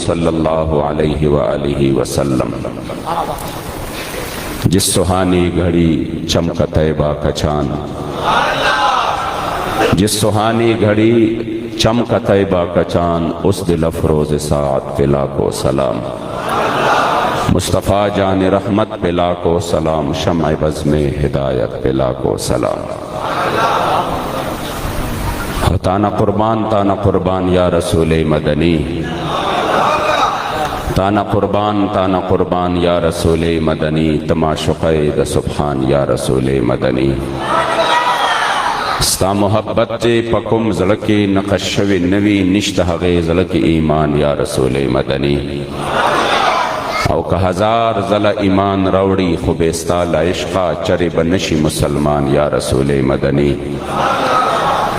सल्लल्लाहु अलैहि व आलिहि वसल्लम। जिस सुहानी घड़ी चमका तैबा का चांद, जिस सुहानी घड़ी चमका तैबा का चांद, उस दिल अफरोज सात पे लाखों सलाम। मुस्तफ़ा जान रहमत पे लाखों सलाम, शम्अ बज़्म में हिदायत पे लाखों सलाम। ताना कुर्बान या रसूल मदनी, ताना कुर्बान या रसूल मदनी, तमाशुक़ सुब्हान या रसूल मदनी। स्ता मोहब्बत पकुम ज़लके नक़शवे नवी, निश्त हगे ज़लके ईमान या रसूल मदनी। औ का हजार ज़ला ईमान रौड़ी खुबेस्ता लाइश्क़ा, चरे बनशी मुसलमान या रसूल मदनी।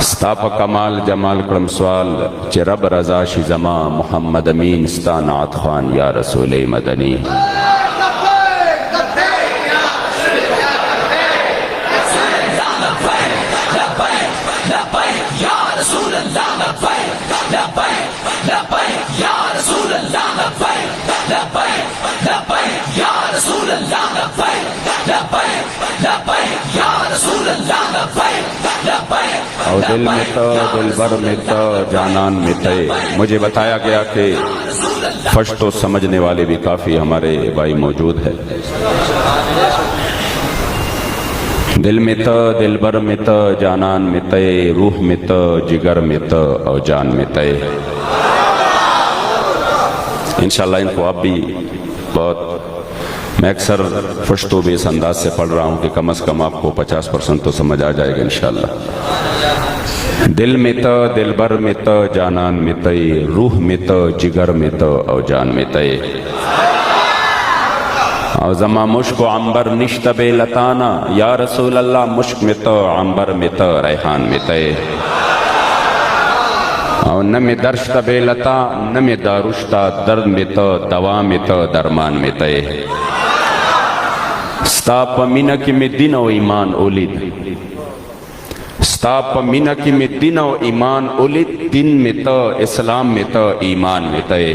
स्ताप कमाल जमाल क्रम सवाल, चे रब रजा शी जमा, मोहम्मद अमीन स्ता नात खान या रसूल मदनी। और दिल में तो दिलबर में तो जानान में तय। मुझे बताया गया कि फर्स्ट तो समझने वाले भी काफ़ी हमारे भाई मौजूद है। दिल में तो दिलबर में तो जानान में तय, रूह में तो जिगर में तो और जान में तय। इंशाल्लाह इनको आप भी बहुत, मैं अक्सर फश्तो भी इस अंदाज से पढ़ रहा हूँ कि कम से कम आपको 50% तो समझ आ जाएगा इंशाल्लाह। दिल में तो दिलबर में तो जानान में तय, रूह में तो जिगर में तो और जान में तय। और जमा मुश्क अंबर निश्तबे लताना, या रसूल अल्लाह मुश्क में तो अंबर में तो रेहान में तय। और न में दर्श तबे लता, न में दारुश्ता, दर्द में तो दवा में तो दरमान में तय। स्ताप मिनक में दिन और ईमान उलिद, स्ताप मिनक में दिन और ईमान उलिद, दिन में तो इस्लाम में तो ईमान में तय।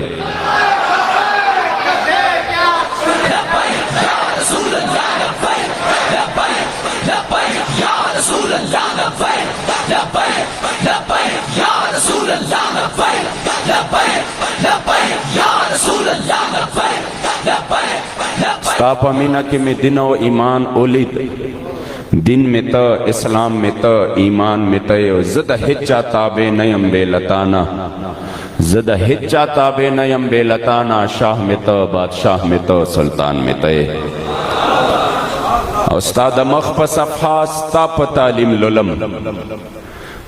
स्ताप मिनक में दिन और ईमान उलिद, दिन में तो इस्लाम में तो ईमान में तय। ज़द हिज्जा ताबे नयम बेलताना, ज़द हिज्जा ताबे नयम बेलताना, शाह में तो बादशाह में तो सुल्तान में तय। उस्ताद मख्फ सफ़ा स्ताप तालीम लुलम,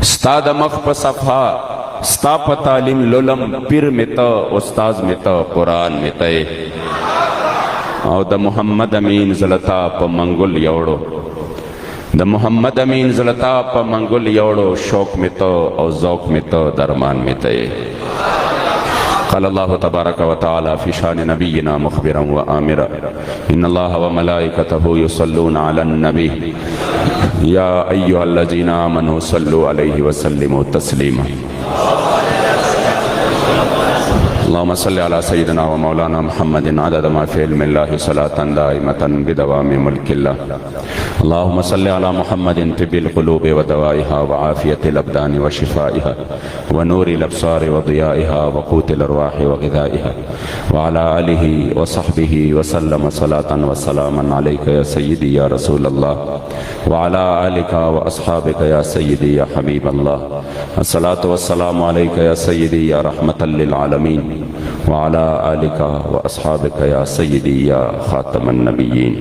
उस्ताद मख्फ सफ़ा स्ताप तालीम लुलम, पीर में तो उस्ताद में तो कुरान में तय। और द मोहम्मद अमीन ज़लता प मंगुल योड़ो, द मोहम्मद अमीन ज़लता प मंगुल योड़ो, शौक में तो और ज़ौक़ में तो दरमान में तय। क़ाल अल्लाहु तबारक व तआला फ़ी शान नबिय्यिना मुख़बिरन व आमिरा, इन्नल्लाह व मलाइकतहु युसल्लूना अलन नबी, या अय्युहल्लज़ीना आमनू सल्लु अलैहि व सल्लिमू तस्लीमा। अल्लाहुम्मा सल्लि अला सय्यिदिना व मौलाना मुहम्मदिन अदद मा फ़ी इल्मिल्लाहि सलातन दाइमतन बिदवामि मुल्किल्लाह। अल्लाहुम्मा सल्लि अला मुहम्मदिन तिब्बिल क़ुलूबि व दवाइहा व आफ़ियतिल अब्दानि व शिफ़ाइहा व नूरिल अब्सारि व ज़ियाइहा व क़ूतिल अरवाहि व ग़िज़ाइहा व अला आलिहि व सहबिहि व सल्लम सलातन व सलामन अलैका या सय्यिदी या रसूल अल्लाह व अला आलिका व अस्हाबिका या सय्यिदी या हबीब अल्लाह। अस्सलातु वस्सलामु अलैका या सय्यिदी या रहमतल लिल आलमीन व अला आलिका व अस्हाबिका या सय्यिदी या खातमन नबिय्यीन।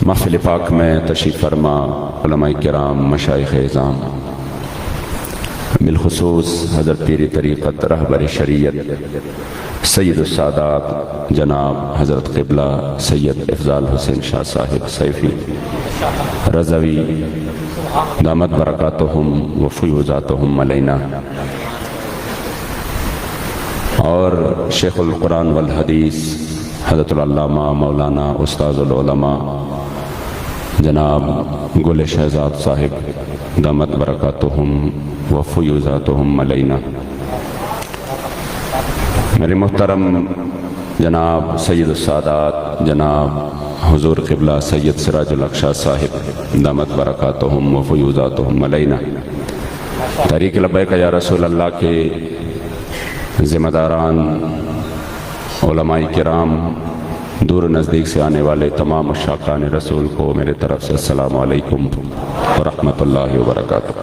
महफ़िल पाक में तशरीफ़ फरमा उलमाए किराम, मशाइख़ इज़ाम, बिलख़ुसूस हज़रत पीर तरीक़त रहबर शरीयत सैयद सादात जनाब हज़रत क़िबला सैयद इफ़ज़ाल हुसैन शाह साहिब सैफ़ी रज़वी दामत बरकातुहुम व फ़ुयूज़ातुहुम अलैना, और शेख़ुल क़ुरान वल हदीस हज़रतुल अल्लामा मौलाना उस्ताज़ुल उलमा जनाब गुल शहज़ाद साहिब दामत बरकातुहुम व फ़ुयूज़ातुहुम अलैना, मेरे मुहतरम जनाब सैयद सादात जनाब हुजूर क़िबला सैयद सिराजुल अक़शा साहिब दामत बरकातुहुम व फ़ुयूज़ातुहुम अलैना तहरीक लब्बैक या रसूल अल्लाह के ज़िम्मेदारान उलमाए किराम दूर नज़दीक से आने वाले तमाम मुशाक़ान रसूल को मेरे तरफ से अस्सलामु अलैकुम व रहमतुल्लाहि व बरकातुहू।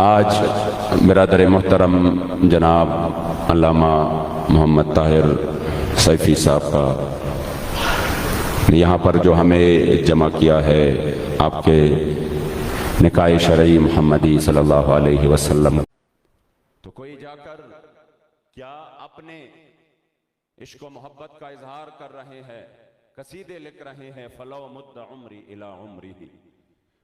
आज बिरादर मोहतरम जनाब अल्लामा मोहम्मद ताहिर सैफ़ी साहब का यहाँ पर जो हमें जमा किया है आपके निकाय शरई मुहम्मदी सल्लल्लाहु अलैहि वसल्लम, तो कोई जाकर क्या अपने इश्क व मोहब्बत का इजहार कर रहे हैं, कसीदे लिख रहे हैं, फलो मुद्द उम्री इला उम्रिही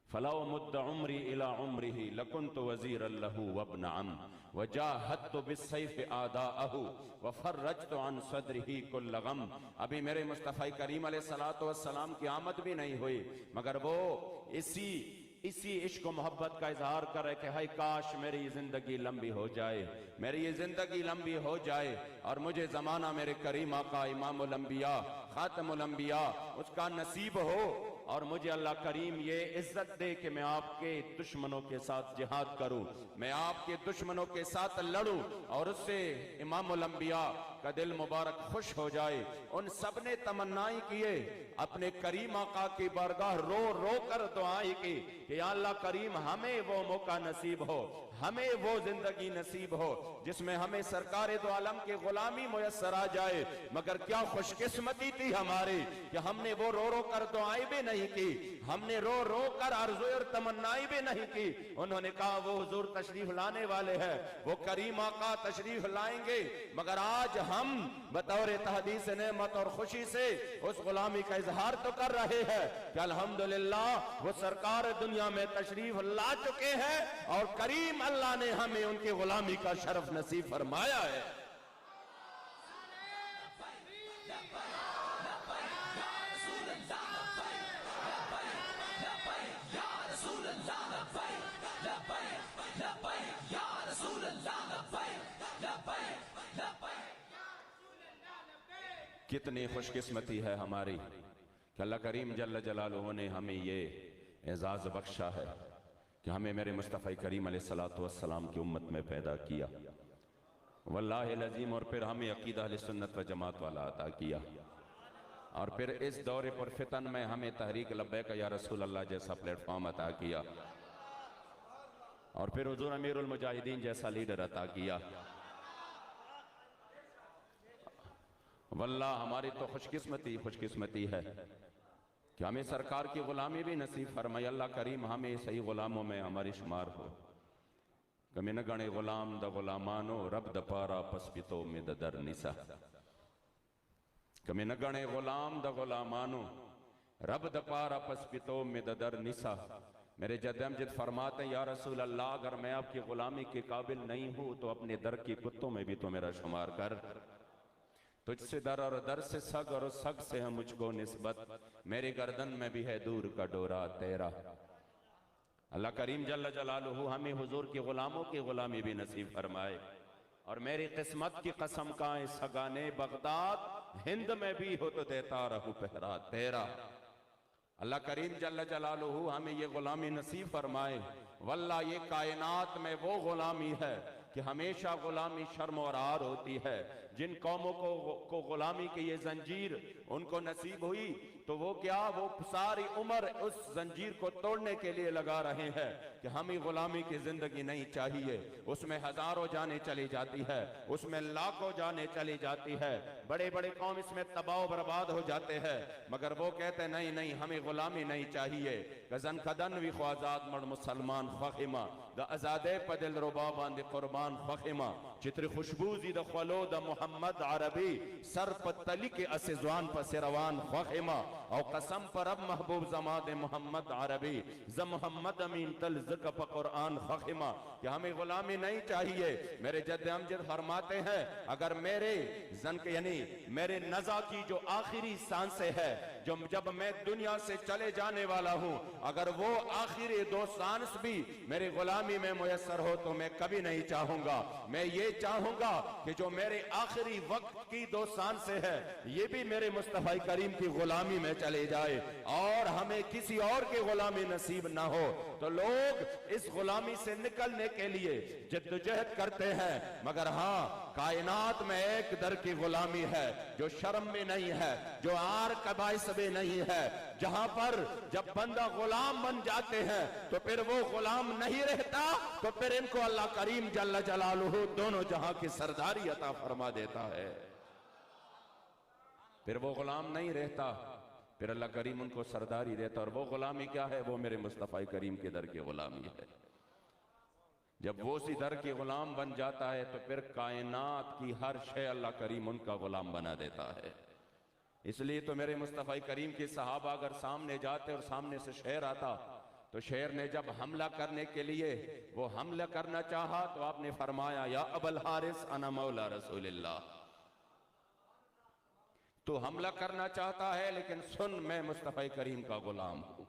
फलो मुद्द उम्री इला उम्रिही लकुन्तु वज़ीरन लहू वब्न अम वजाहदतु बिस्सैफ़ आदाअहू वफ़र्रजतु अन सद्रिही कुल्ल गम। अभी मेरे मुस्तफ़ा करीम अलैहिस्सलातु वस्सलाम की आमद भी नहीं हुई मगर वो इसी इश्क मोहब्बत का इजहार कर रहे कि हाय काश मेरी जिंदगी लंबी हो जाए, मेरी ये जिंदगी लंबी हो जाए और मुझे जमाना मेरे करीम आका इमामुल अंबिया खातमुल अंबिया उसका नसीब हो और मुझे अल्लाह करीम ये इज्जत दे कि मैं आपके दुश्मनों के साथ जिहाद करूं, मैं आपके दुश्मनों के साथ लड़ूं और उससे इमामुल अंबिया का दिल मुबारक खुश हो जाए। उन सब ने तमन्नाएं किए, अपने करीम आका की बारगाह रो रो कर दुआएं की कि या अल्लाह करीम हमें वो मौका नसीब हो, हमें वो जिंदगी नसीब हो जिसमें हमें सरकार दो आलम की गुलामी मुयस्सर आ जाए। मगर क्या खुशकिस्मती थी हमारी कि हमने वो रो रो कर दुआएं भी नहीं की, हमने रो रो कर आरज़ू और तमन्नाएं भी नहीं की। उन्होंने कहा वो हुजूर तशरीफ लाने वाले हैं, वो करीम आका तशरीफ लाएंगे, मगर आज हम बतौर तहदीस नेमत और खुशी से उस गुलामी का इजहार तो कर रहे हैं कि अल्हम्दुलिल्लाह वो सरकार दुनिया में तशरीफ ला चुके हैं और करीम अल्लाह ने हमें उनकी गुलामी का शरफ नसीब फरमाया है। कितनी खुशकिस्मती है हमारी कि अल्लाह करीम जल्ल जलालुहु ने हमें ये एजाज बख्शा है कि हमें मेरे मुस्तफ़ा करीम अलैहिस्सलातु वस्सलाम की उम्मत में पैदा किया, वल्लाहि लज़ीम, और फिर हमें अकीदा अहले सुन्नत व जमात वाला अता किया और फिर इस दौरे पर फितन में हमें तहरीक लब्बैक या रसूल अल्लाह जैसा प्लेटफॉर्म अता किया और फिर हुजूर अमीरुल मुजाहिदीन जैसा लीडर अता किया। वल्लाह हमारी तो खुशकिस्मती है कि हमें सरकार की गुलामी भी नसीब फरमाई। अल्लाह करीम हमें सही गुलामों में हमारी शुमार हो। कमी न गणे गुलाम द गुलामानो रब द पारा पसपितो में दर निसा, कमी न गणे गुलाम द गुलामानो रब द पारा पसपितो में दर निसा। मेरे जद अमजद फरमाते हैं या रसूल अल्लाह अगर मैं आपकी गुलामी के काबिल नहीं हूं तो अपने दर के कुत्तों में भी तो मेरा शुमार कर। तुझसे दर और दर से सग और सग से है मुझको निस्बत, मेरे गर्दन में भी है दूर का डोरा तेरा। अल्लाह करीम जल्ल जलालुहु हमें हुजूर के गुलामों की गुलामी भी नसीब फरमाए और मेरी किस्मत की कसम का सगाने बगदाद हिंद में भी हो तो देता रहूं पहरा तेरा। अल्लाह करीम जल्ल जलालुहु हमें ये गुलामी नसीब फरमाए। वल्लाह ये कायनात में वो गुलामी है कि हमेशा गुलामी शर्म और आर होती है। जिन कौमों को गुलामी की ये जंजीर उनको नसीब हुई तो वो क्या, वो सारी उम्र उस जंजीर को तोड़ने के लिए लगा रहे हैं कि हमें गुलामी की जिंदगी नहीं चाहिए। उसमें हजारों जाने चली जाती है, उसमें लाखों जाने चली जाती है, बड़े बड़े कौम इसमें तबाह बर्बाद हो जाते हैं, मगर वो कहते नहीं नहीं हमें गुलामी नहीं चाहिए। गजन खदन भी ख्वाजाद मर मुसलमान फ़खिमा द आजादे पदिल रुबाबान द कुर्बान फ़खिमा चित्र खुशबूजी द खलो द मोहम्मद अरबी सर पतली के असिजवान पर सिरवान फ़खिमा और कसम पर अब महबूब जमाद मोहम्मद अरबी ज मोहम्मद अमीन तल ज़क प कुरान फ़खिमा कि हमें गुलामी नहीं चाहिए। मेरे जद अमजद फरमाते हैं अगर मेरे जन के यानी मेरे नज़ा की जो आखिरी सांसें है जो जब मैं दुनिया से चले जाने वाला हूं, अगर वो आखिरी दो सांस भी मेरी गुलामी में मुयस्सर हो तो मैं कभी नहीं चाहूंगा। मैं ये चाहूंगा कि जो मेरे आखिरी वक्त की दो सांसें है ये भी मेरे मुस्तफा करीम की गुलामी में चले जाए और हमें किसी और की गुलामी नसीब ना हो। तो लोग इस गुलामी से निकलने के लिए जद्दोजहद करते हैं, मगर हाँ, कायनात में एक दर की गुलामी है जो शर्म में नहीं है, जो आर कबाइस में नहीं है, जहां पर जब बंदा गुलाम बन जाते हैं तो फिर वो गुलाम नहीं रहता, तो फिर इनको अल्लाह करीम जल्ल जलालुहु दोनों जहां की सरदारी अता फरमा देता है। फिर वो गुलाम नहीं रहता, फिर अल्लाह करीम उनको सरदारी देता। और वो गुलामी क्या है? वो मेरे मुस्तफा करीम के दर की गुलामी है। जब वो उसी दर के गुलाम बन जाता है तो फिर कायनात की हर शय अल्लाह करीम उनका गुलाम बना देता है। इसलिए तो मेरे मुस्तफा करीम के सहाबा अगर सामने जाते और सामने से शेर आता तो शेर ने जब हमला करने के लिए वो हमला करना चाहा तो आपने फरमाया, या अबल हारिस अना मौला रसूलिल्लाह। तो हमला करना चाहता है लेकिन सुन, मैं मुस्तफा करीम का गुलाम हूं।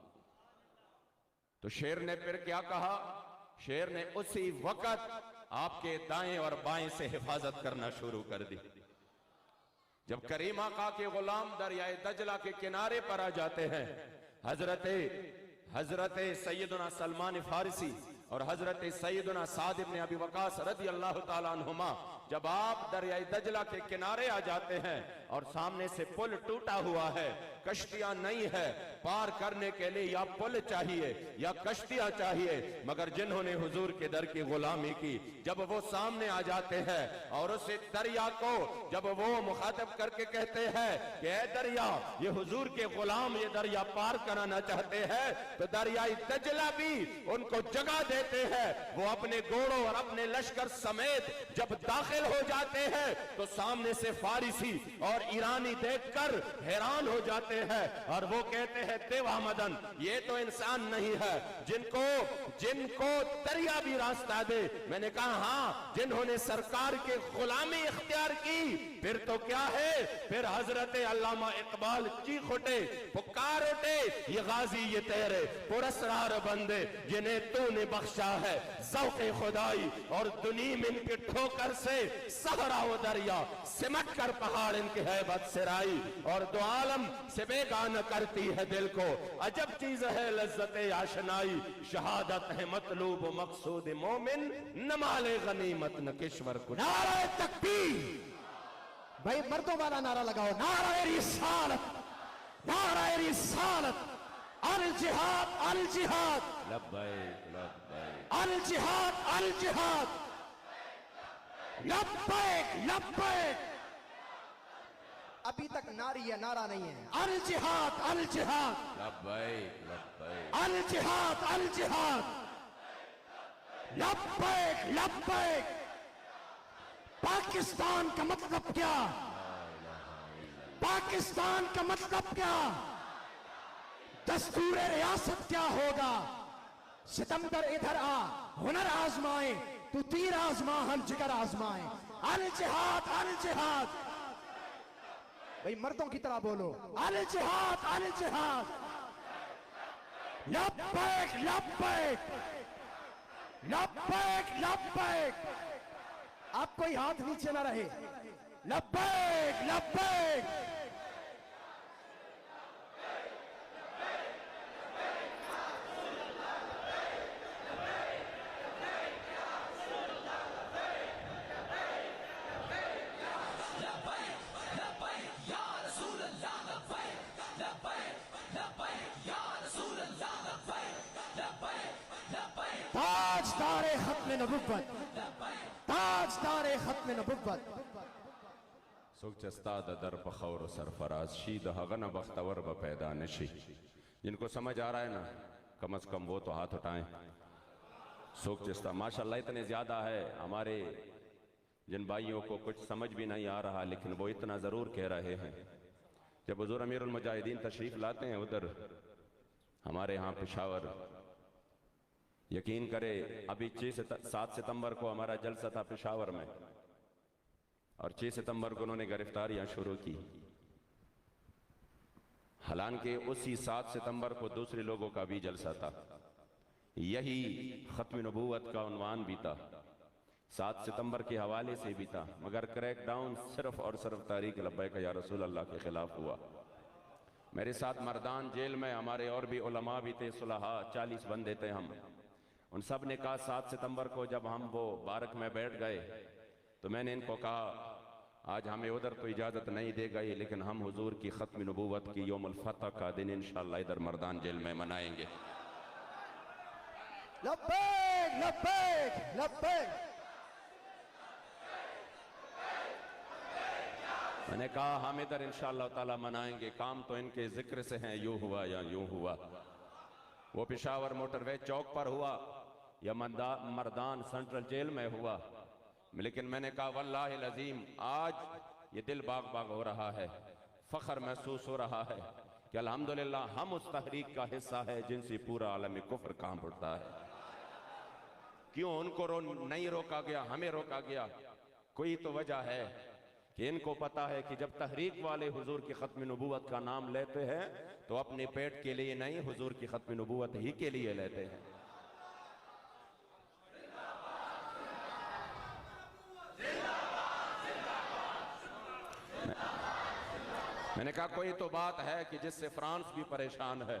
तो शेर ने फिर क्या कहा? शेर ने उसी वक्त आपके दाएं और बाएं से हिफाजत करना शुरू कर दी। जब करीम आका के गुलाम दरियाए दजला के किनारे पर आ जाते हैं, हजरत सैयदना सलमान फारसी और हजरत सैयदना साद इब्न अबी वकास रज़ी अल्लाह ताला अन्हुमा जब आप दरियाए दजला के किनारे आ जाते हैं और सामने से पुल टूटा हुआ है, कश्तियां नहीं है, पार करने के लिए या पुल चाहिए या कश्तियां चाहिए, मगर जिन्होंने हुजूर के दर की गुलामी की, जब वो सामने आ जाते हैं और उस दरिया को जब वो मुखातब करके कहते हैं कि ऐ दरिया, ये हुजूर के गुलाम ये दरिया पार कराना चाहते हैं, तो दरियाई दजला भी उनको जगह देते हैं। वो अपने घोड़ों और अपने लश्कर समेत जब दाखिल हो जाते हैं तो सामने से फारिसी और ईरानी देखकर हैरान हो जाते हैं और वो कहते हैं, देवा मदन, ये तो इंसान नहीं है जिनको दरिया भी रास्ता दे। मैंने कहा हाँ, जिन्होंने सरकार के गुलामी इख्तियार की, फिर तो क्या है, फिर हजरत अल्लामा इकबाल चीख उठे, पुकार उठे, ये गाजी ये तेरे पुरस्कार बंदे जिन्हें तूने बख्शा है ज़ौक़े खुदाई, और दुनी में इनके ठोकर से सहरा वो दरिया सिमट कर पहाड़ इनकी हैबत से राई, और दो आलम से बेगान करती है दिल को। अजब चीज है लज्जते आशनाई, शहादत है मतलूब मकसूद मोमिन, न माले गनीमत न किश्वर कुछ। नारे तकबीर, भाई मर्दों वाला नारा लगाओ, नारे रिसालत, नारे रिसालत, अल जिहाद, अल जिहाद, लब्बैक लब्बैक, अल जिहाद, अल जिहाद, लब्बैक लब्बैक। अभी तक नारी है, नारा नहीं है। अल जिहाद, अल जिहाद, लब्बैक लब्बैक, अल जिहाद, अल जिहाद, लब्बैक लब्बैक। पाकिस्तान का मतलब क्या? पाकिस्तान का मतलब क्या? दस्तूर रियासत क्या होगा? सितमगर इधर आ, हुनर आजमाए, तू तीर आजमा, हम जिगर आजमाए। अल जिहाद, अल जिहाद, भाई मर्दों की तरह बोलो, अल जिहाद, अल जिहाद, लब्बैक लब्बैक, लब्बैक लब्बैक। आप कोई हाथ नीचे ना रहे, लब्बैक लब्बैक। ताजदारे खत्म नबुव्वत, ताजदारे खत्म नबुव्वत। सुख चस्ता दर पखौर सरफराज शीद हगन बख्तवर ब पैदा नशी। जिनको समझ आ रहा है ना, कम से कम वो तो हाथ उठाएं। सुख चस्ता माशाल्लाह इतने ज्यादा है, हमारे जिन भाइयों को कुछ समझ भी नहीं आ रहा, लेकिन वो इतना जरूर कह रहे हैं। जब हुजूर अमीरुल मुजाहिदीन तशरीफ लाते हैं उधर हमारे यहाँ पेशावर, यकीन करे अभी 7 सितंबर को हमारा जलसा था पेशावर में, और 6 सितंबर को उन्होंने गिरफ्तारियां शुरू की। हालांकि उसी 7 सितंबर को दूसरे लोगों का भी जलसा था, यही खत्म नबूवत का उन्वान भी था, 7 सितंबर के हवाले से भी था, मगर क्रैकडाउन सिर्फ और सिर्फ तहरीक लब्बैक या रसूल अल्लाह के खिलाफ हुआ। मेरे साथ मर्दान जेल में हमारे और भी उलमा भी थे, सुलहा 40 बंदे थे हम। उन सब ने कहा 7 सितंबर को जब हम वो बारक में बैठ गए तो मैंने इनको कहा आज हमें उधर तो इजाज़त नहीं दे गई, लेकिन हम हुजूर की खत्म नबूवत की यौमुल फतह का दिन इंशाअल्लाह इधर मर्दान जेल में मनाएंगे। लब्बैक लब्बैक लब्बैक। मैंने कहा हम इधर इंशाअल्लाह ताला मनाएंगे, काम तो इनके जिक्र से हैं, यूं हुआ या यूं हुआ। वो पेशावर मोटरवे चौक पर हुआ या मर्दान सेंट्रल जेल में हुआ, लेकिन मैंने कहा वल्लाहि अज़ीम आज ये दिल बाग बाग हो रहा है, फख्र महसूस हो रहा है कि अल्हम्दुलिल्लाह हम उस तहरीक का हिस्सा है जिनसे पूरा आलम कुफ्र कांप उठता है। क्यों उनको नहीं रोका गया, हमें रोका गया? कोई तो वजह है कि इनको पता है कि जब तहरीक वाले हुजूर की खत्म नबूवत का नाम लेते हैं तो अपने पेट के लिए नहीं, हुजूर की खत्म नबूवत ही के लिए लेते हैं। मैंने कहा कोई तो बात है कि जिससे फ्रांस भी परेशान है,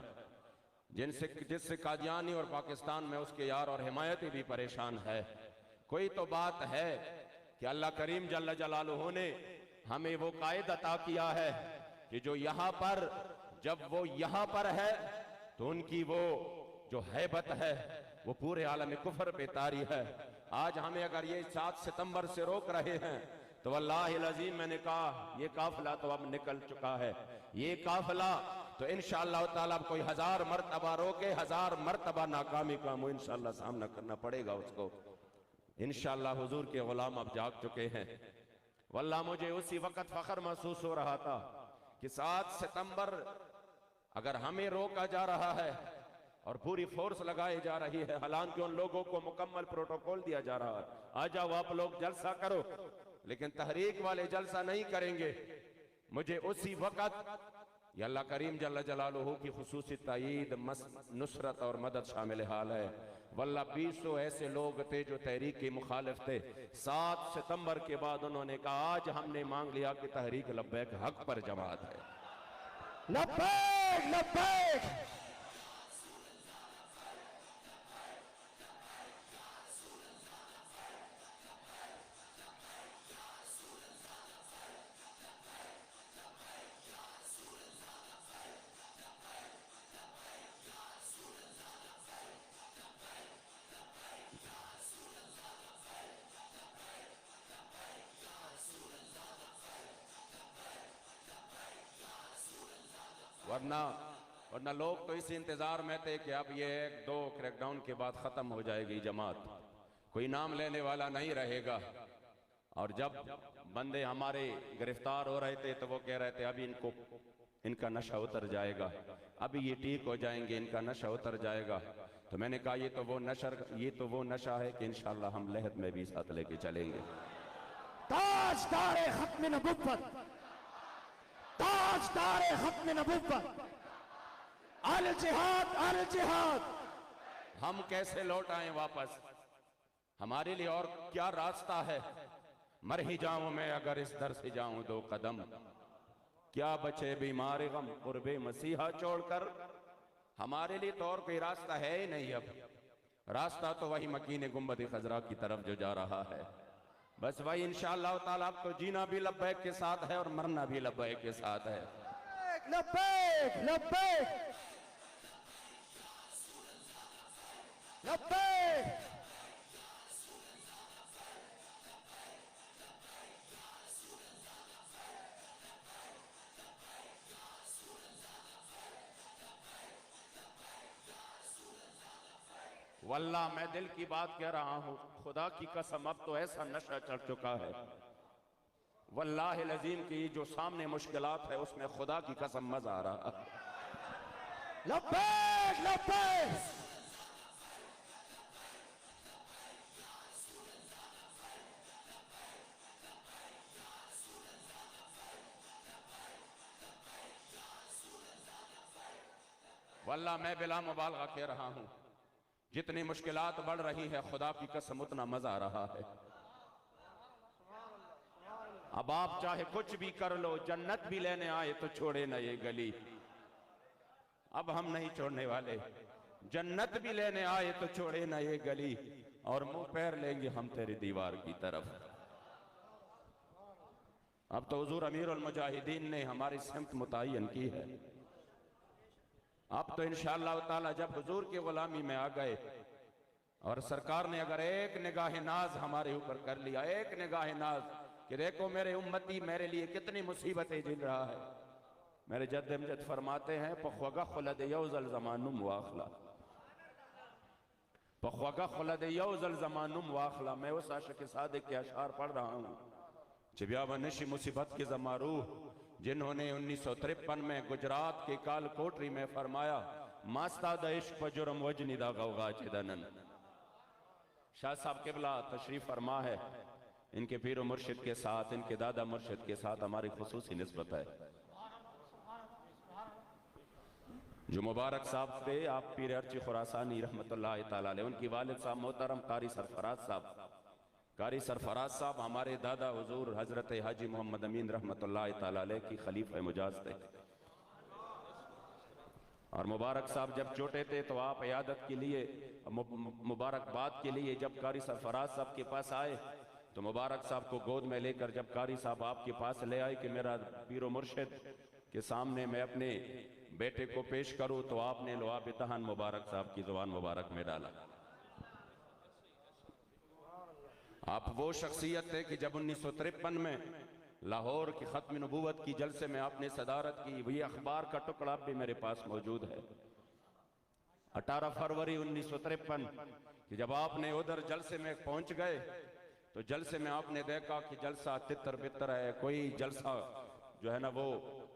जिससे कादियानी और पाकिस्तान में उसके यार और हिमायती भी परेशान है। कोई तो बात है कि अल्लाह करीम जल्ल जलालुहु ने हमें वो कायद अता किया है कि जो यहां पर, जब वो यहां पर है तो उनकी वो जो हैबत है वो पूरे आलम कुफर पे तारी है। आज हमें अगर ये 7 सितंबर से रोक रहे हैं तो वल्लाहि अज़ीम मैंने कहा ये काफिला तो अब निकल चुका है। ये काफिला तो इंशाअल्लाह ताला कोई 1000 मर्तबा रोके, 1000 मर्तबा नाकामी का मुझे इंशाअल्लाह सामना करना पड़ेगा उसको। इंशाअल्लाह हुजूर के गुलाम अब जाग चुके हैं। वल्लाह मुझे उसी वक्त फख्र महसूस हो रहा था कि 7 सितंबर अगर हमें रोका जा रहा है और पूरी फोर्स लगाई जा रही है, हालांकि उन लोगों को मुकम्मल प्रोटोकॉल दिया जा रहा है, आ जाओ आप लोग जलसा करो, लेकिन तहरीक वाले जलसा नहीं करेंगे। मुझे उसी वक्त या अल्लाह करीम जल्ल जलालुहु की खुसूसी तायीद, नुसरत और मदद शामिल हाल है। वल्लाह 200 ऐसे लोग थे जो तहरीक के मुखालिफ थे। 7 सितंबर के बाद उन्होंने कहा आज हमने मांग लिया कि तहरीक लब्बैक हक पर जमात है। लब्बैक लब्बैक। वरना लोग तो इस इंतजार में थे कि अब ये 1-2 क्रैकडाउन के बाद खत्म हो जाएगी जमात, कोई नाम लेने वाला नहीं रहेगा। और जब बंदे हमारे गिरफ्तार हो रहे थे तो वो कह रहे थे अभी इनका नशा उतर जाएगा, अभी ये ठीक हो जाएंगे, इनका नशा उतर जाएगा। तो मैंने कहा ये तो वो नशा है कि इंशाअल्लाह हम लहद में भी साथ लेके चलेंगे। ताजदारे खत्म नबुव्वत, ताजदारे खत्म नबुव्वत, अल जिहाद अल जिहाद। हम कैसे लौट आए वापस? हमारे लिए और क्या रास्ता है? मर ही जाऊं मैं अगर इस दर से जाऊं 2 कदम, क्या बचे बीमार गम कुर्बे मसीहा छोड़कर। हमारे लिए तो और कोई रास्ता है ही नहीं। अब रास्ता तो वही मकीन गुंबद खजरा की तरफ जो जा रहा है, बस वही इंशाअल्लाह ताला। अब तो जीना भी लब्बैक के साथ है और मरना भी लब्बैक के साथ है। लब्बैक लब्बैक लब्बैक। वल्लाह मैं दिल की बात कह रहा हूं, खुदा की कसम अब तो ऐसा नशा चढ़ चुका है वल्लाह अज़ीम की जो सामने मुश्किलात है उसमें खुदा की कसम मजा आ रहा है। लब्बैक लब्बैक। वल्लाह मैं बिला मुबालगा कह रहा हूं, जितनी मुश्किलात बढ़ रही है खुदा की कसम उतना मजा आ रहा है। अब आप चाहे कुछ भी कर लो, जन्नत भी लेने आए तो छोड़े ना ये गली। अब हम नहीं छोड़ने वाले, जन्नत भी लेने आए तो छोड़े ना ये गली, और मुंह पैर लेंगे हम तेरी दीवार की तरफ। अब तो हुजूर अमीरुल मुजाहिदीन ने हमारी सिमत मुतय्यन की है। अब तो इंशाअल्लाह ताला जब हुजूर की गुलामी में आ गए और सरकार ने अगर एक निगाह नाज हमारे ऊपर कर लिया, एक निगाह नाज कि देखो मेरे उम्मती मेरे लिए कितनी मुसीबतें झेल रहा है। मेरे जद्द अमजद फरमाते हैं पख्वगा खुलद यौजल ज़मानुम वाखला, पख्वगा खुलद यौजल ज़मानुम वाखला। मैं उस आशिक़ सादिक़ के अशार पढ़ रहा हूँ, चिबिया बनशी मुसीबत के ज़मारूह, जिन्होंने 1953 में गुजरात के काल कोटरी में फरमाया मास्ताद इश्क प जुर्म वजनिदा गौगा चिदनन। शाह साहब किबला तशरीफ फरमा है, इनके पीर व मुर्शिद के साथ, इनके दादा मुर्शिद के साथ हमारी खुसूसी निस्बत है। जो मुबारक साहब थे आप पीर अर्ची खुरासानी रहमतुल्लाह तआला अलैह, उनकी वालिद साहब मोहतरम कारी सरफराज साहब, कारी सरफराज साहब हमारे दादा हुजूर हजरत हाजी मोहम्मद अमीन रहमतुल्लाह तआला अलैह की खलीफा मुजाज थे। और मुबारक साहब जब छोटे थे तो आप इयादत के लिए, मुबारकबाद के लिए जब कारी सरफराज साहब के पास आए तो मुबारक साहब को गोद में लेकर जब कारी साहब आपके पास ले आए कि मेरा पीर मुर्शिद के सामने मैं अपने बेटे को पेश करूं, तो आपने लुआब तहन मुबारक साहब की जुबान मुबारक में डाला। आप वो शख्सियत थे कि जब 1953 में लाहौर की खत्म नबूवत की जलसे में आपने सदारत की, वही अखबार का टुकड़ा भी मेरे पास मौजूद है। 18 फरवरी 1953 कि जब आपने उधर जलसे में पहुंच गए तो जलसे में आपने देखा कि जलसा तितर बितर है, कोई जलसा जो है ना वो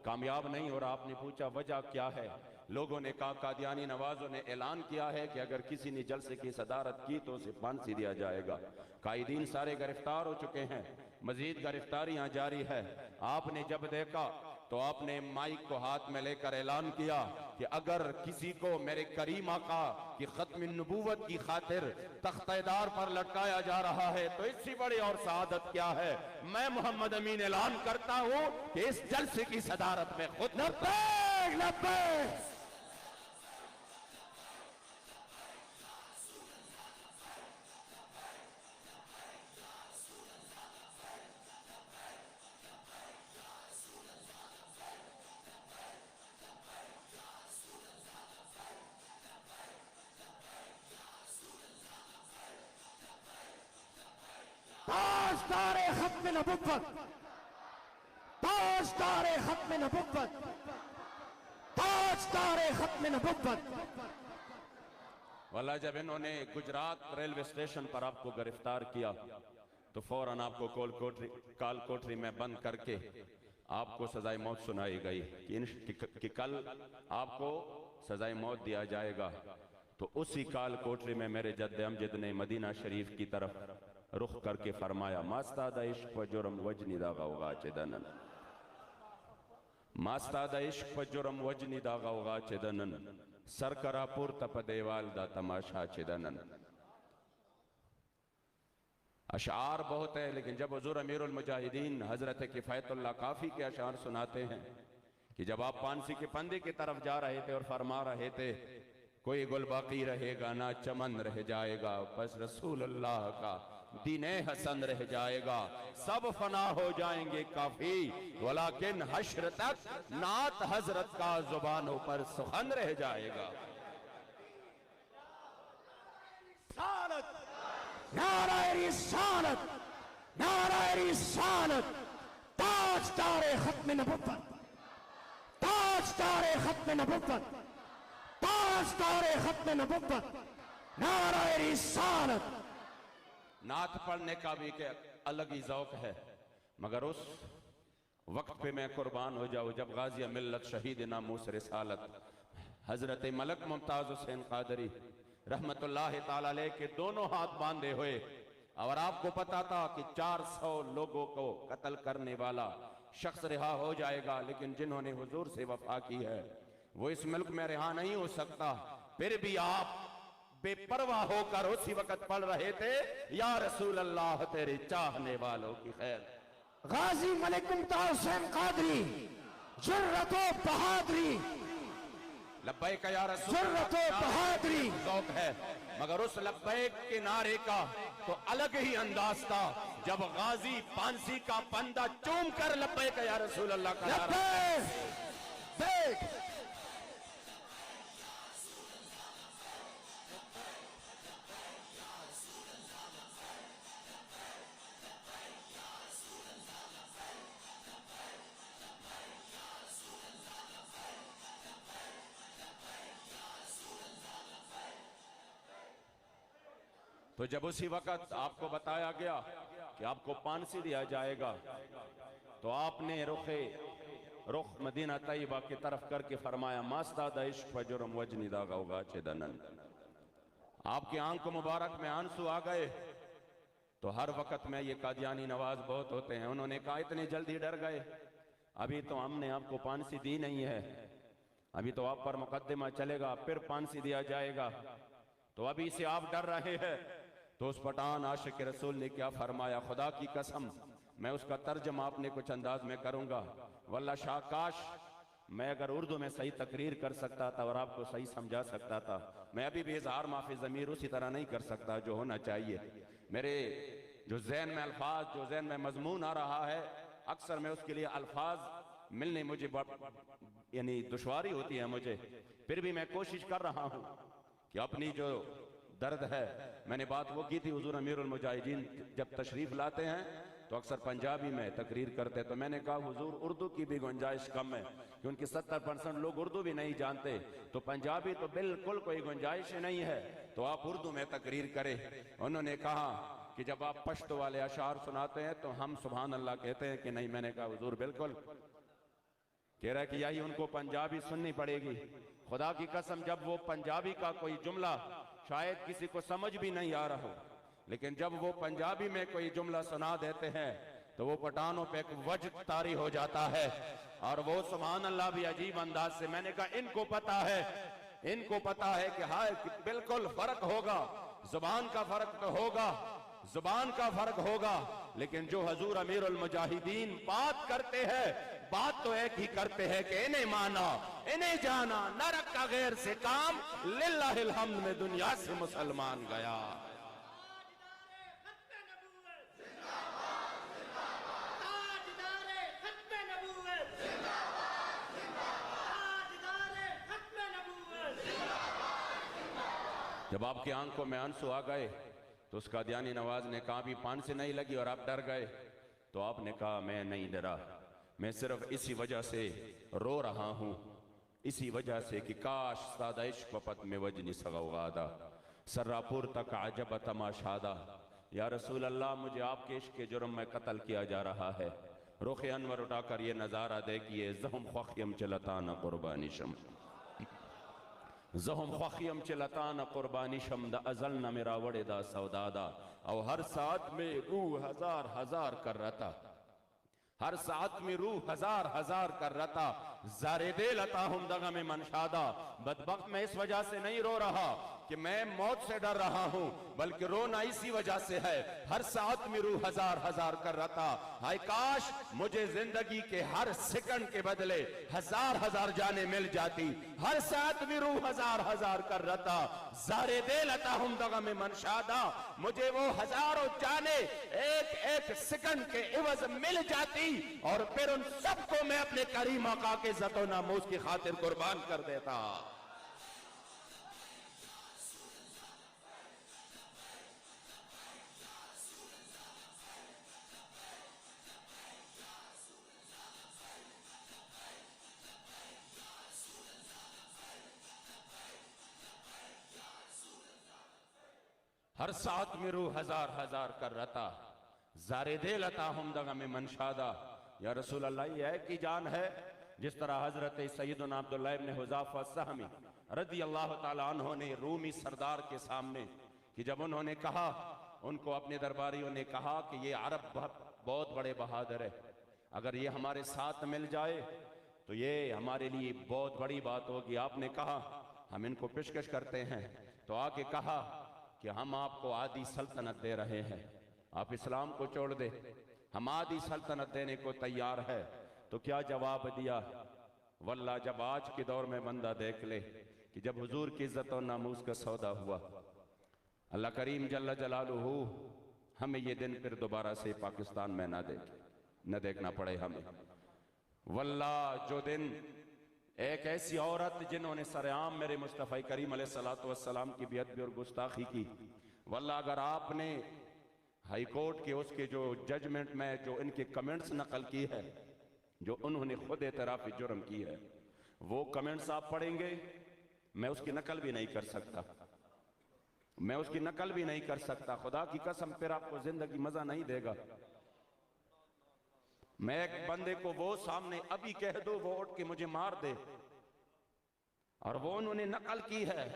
कामयाब नहीं हो रहा। आपने पूछा वजह क्या है? लोगों ने कहा कादियानी नवाजों ने ऐलान किया है कि अगर किसी ने जलसे की सदारत की तो उसे फांसी दिया जाएगा। कायदीन सारे गिरफ्तार हो चुके हैं, मजीद गिरफ्तारियां जारी है। आपने जब देखा तो आपने माइक को हाथ में लेकर ऐलान किया कि अगर किसी को मेरे करीम आका की खत्म नबूवत की खातिर तख्तेदार पर लटकाया जा रहा है तो इससे बड़ी और सआदत क्या है। मैं मोहम्मद अमीन ऐलान करता हूं कि इस जलसे की सदारत में खुद लब्बैक लब्बैक। ताजदारे खत्म नबुव्वत, ताजदारे खत्म नबुव्वत, ताजदारे खत्म नबुव्वत। वाला जब इन्होंने गुजरात रेलवे स्टेशन पर आपको गिरफ्तार किया तो फौरन आपको काल कोठरी में बंद करके आपको सजाए मौत सुनाई गई कि कल आपको सजाए मौत दिया जाएगा। तो उसी काल कोठरी में मेरे जद्द अमजद ने मदीना शरीफ की तरफ रुख करके फरमाया मास्ताद इश्क व जुर्म वजनी दागा उगा चिदनन, मास्ताद इश्क व जुर्म वजनी दागा उगा चिदनन, सरकरापुर तप देवाल दा तमाशा चिदनन। अशार बहुत है, लेकिन जब हुजूर अमीरुल मुजाहिदीन हजरत किफायतुल्लाह काफी के अशार सुनाते हैं कि जब आप पानसी के फंदे की तरफ जा रहे थे और फरमा रहे थे कोई गुल बाकी रहेगा ना चमन रह जाएगा, बस रसूलुल्लाह का दीने हसन रह जाएगा, सब फना हो जाएंगे काफी, वलाकिन हश्र तक नात हजरत का जुबानों पर सुखन रह जाएगा। नाराए रिसालत, नाराए रिसालत, ताजदारे खत्म नबुव्वत, ताजदारे खत्म नबुव्वत, ताजदारे खत्म नबुव्वत, नाराए रिसालत। नात पढ़ने का भी एक अलग ही जौक है, मगर उस वक्त पे मैं कुर्बान हो जाऊं जब गाजी मिल्लत शहीद नामूस रिसालत हजरत मलक मुमताज हुसैन कादरी रहमतुल्लाह ताला अलैह के दोनों हाथ बांधे हुए, और आपको पता था कि 400 लोगों को कत्ल करने वाला शख्स रिहा हो जाएगा, लेकिन जिन्होंने हुजूर से वफा की है वो इस मुल्क में रिहा नहीं हो सकता। फिर भी आप बेपरवाह होकर उसी वक्त पढ़ रहे थे, या रसूल अल्लाह तेरे चाहने वालों की खैर। गाजी मलिक मुमताज हुसैन कादरी, जुर्रतो बहादुरी, लब्बैक या रसूल जुर्रतो बहादुरी शौक है, मगर उस लब्बैक के नारे का तो अलग ही अंदाज था जब गाजी फांसी का फंदा चूम कर लब्बैक या रसूल अल्लाह का नारा। देख तो जब उसी वक्त आपको बताया गया कि आपको फांसी दिया जाएगा, तो आपने रुख मदीना तैयबा की तरफ करके फरमाया, मास्तादा इश्क व जुर्म वजनिदा गौगा चेदनन। आपकी आंख मुबारक में आंसू आ गए। तो हर वक्त में ये कादियानी नवाज बहुत होते हैं, उन्होंने कहा इतने जल्दी डर गए, अभी तो हमने आपको फांसी दी नहीं है, अभी तो आप पर मुकदमा चलेगा, फिर फांसी दिया जाएगा, तो अभी से आप डर रहे हैं। तो उस पठान आशिक रसूल ने क्या फरमाया, खुदा की कसम मैं उसका तर्जमा अपने कुछ अंदाज में करूंगा, वल्ला शाकाश मैं अगर उर्दू में सही तकरीर कर सकता था और आपको सही समझा सकता था, मैं अभी भी इजहार माफी ज़मीर उसी तरह नहीं कर सकता जो होना चाहिए। मेरे जो ज़हन में अल्फाज, जो ज़हन में मजमून आ रहा है, अक्सर मैं उसके लिए अल्फाज मिलने मुझे यानी दुश्वारी होती है मुझे, फिर भी मैं कोशिश कर रहा हूं कि अपनी जो दर्द है, मैंने बात वो की थी, हुजूर अमीरुल मुजाहिदीन जब तशरीफ लाते हैं तो अक्सर पंजाबी में तकरीर करते, तो मैंने कहा हुजूर उर्दू की भी गुंजाइश कम है, क्योंकि 70% लोग उर्दू भी नहीं जानते, तो पंजाबी तो बिल्कुल कोई गुंजाइश नहीं है, तो आप उर्दू में तकरीर करें। उन्होंने कहा कि जब आप पश्तो वाले अशार सुनाते हैं तो हम सुभान अल्लाह कहते हैं कि नहीं। मैंने कहा हुजूर बिल्कुल, कह रहा है कि यही उनको पंजाबी सुननी पड़ेगी। खुदा की कसम जब वो पंजाबी का कोई जुमला शायद किसी को समझ भी नहीं आ रहा हो, लेकिन जब वो पंजाबी में कोई जुमला सुना देते हैं तो वो पठानों पे एक वजद तारी हो जाता है, और वो सुभान अल्लाह भी अजीब अंदाज से। मैंने कहा इनको पता है, इनको पता है कि हाँ बिल्कुल फर्क होगा, जुबान का फर्क तो होगा, जुबान का फर्क होगा, लेकिन जो हजूर अमीरुल मुजाहिदीन बात करते हैं, बात तो एक ही करते हैं कि इन्हें माना, इन्हें जाना, न रखा गैर से काम, लिल्लाहिल हम्द में दुनिया से मुसलमान गया। जब आपकी आंखों में आंसू आ गए तो उस कादियानी नवाज ने कहा भी फांसी नहीं लगी और आप डर गए, तो आपने कहा मैं नहीं डरा, मैं सिर्फ इसी वजह से रो रहा हूं, इसी वजह से कि काश सादा इश्क वपत में वजनी सगौगादा सर्रापुर तक अजब तमाशादा। या रसूल अल्लाह मुझे आपके इश्क के जुर्म में कत्ल किया जा रहा है। रुख अनवर उठाकर ये नजारा देखिए, ज़हम ख्वाखियम चलताना कुर्बानी शम, ज़हम ख्वाखियम चलताना कुर्बानी शम, द अजल न मेरा वड़ेदा सौदादा। और हर साथ में रूह हजार हजार कर रहा, हर साथ में रूह हजार हजार कर रहा, जारे दे लता हम दगा में मनशादा। बदबख्त मैं इस वजह से नहीं रो रहा कि मैं मौत से डर रहा हूं, बल्कि रोना इसी वजह से है, हर साथ में रूह हजार हजार कर रहा। हाय काश मुझे जिंदगी के हर सेकंड के बदले हजार हजार जाने मिल जाती, हर साथ में रूह हजार हजार कर रहा, जारे दे लता हम दगा में मनशादा। मुझे वो हजारों जाने एक एक सेकंड के इवज मिल जाती, और फिर उन सबको मैं अपने करीम आका के इज्जत और नामूस की खातिर कुर्बान कर देता। हर साथ में रूह हजार हजार कर रहा, जारे दे लता हम दगा में मनशादा। या रसूल अल्लाह ये है कि जान है, जिस तरह हजरत सैयदना अब्दुल्लाह इब्न हुज़ाफा सहमी रज़ी अल्लाह ताला अन्हु ने रूमी सरदार के सामने कि जब उन्होंने कहा, उनको अपने दरबारियों ने कहा कि ये अरब बहुत बड़े बहादुर है, अगर ये हमारे साथ मिल जाए तो ये हमारे लिए बहुत बड़ी बात होगी। आपने कहा हम इनको पेशकश करते हैं, तो आके कहा कि हम आपको आधी सल्तनत दे रहे हैं, आप इस्लाम को छोड़ दे, हम आधी सल्तनत देने को तैयार है। तो क्या जवाब दिया? वल्लाह जब आज के दौर में बंदा देख ले कि जब हुजूर की इज्जत और नामूस का सौदा हुआ, अल्लाह करीम जल्ल जलालुहू हमें ये दिन फिर दोबारा से पाकिस्तान में न देखना पड़े हमें। वल्लाह जो दिन एक ऐसी औरत जिन्होंने सरेआम मेरे मुस्तफ़ा करीम अलैहिस्सलातु वस्सलाम की बेअदबी और गुस्ताखी की, वल्लाह अगर आपने हाई कोर्ट के उसके जो जजमेंट में जो इनके कमेंट्स नकल की है, जो उन्होंने खुद एतराफ़ जुर्म की है, वो कमेंट्स आप पढ़ेंगे, मैं उसकी नकल भी नहीं कर सकता, मैं उसकी नकल भी नहीं कर सकता। खुदा की कसम फिर आपको जिंदगी मजा नहीं देगा। मैं एक बंदे को वो सामने अभी कह दो, वो उठ के मुझे मार दे, और वो उन्होंने नकल की है।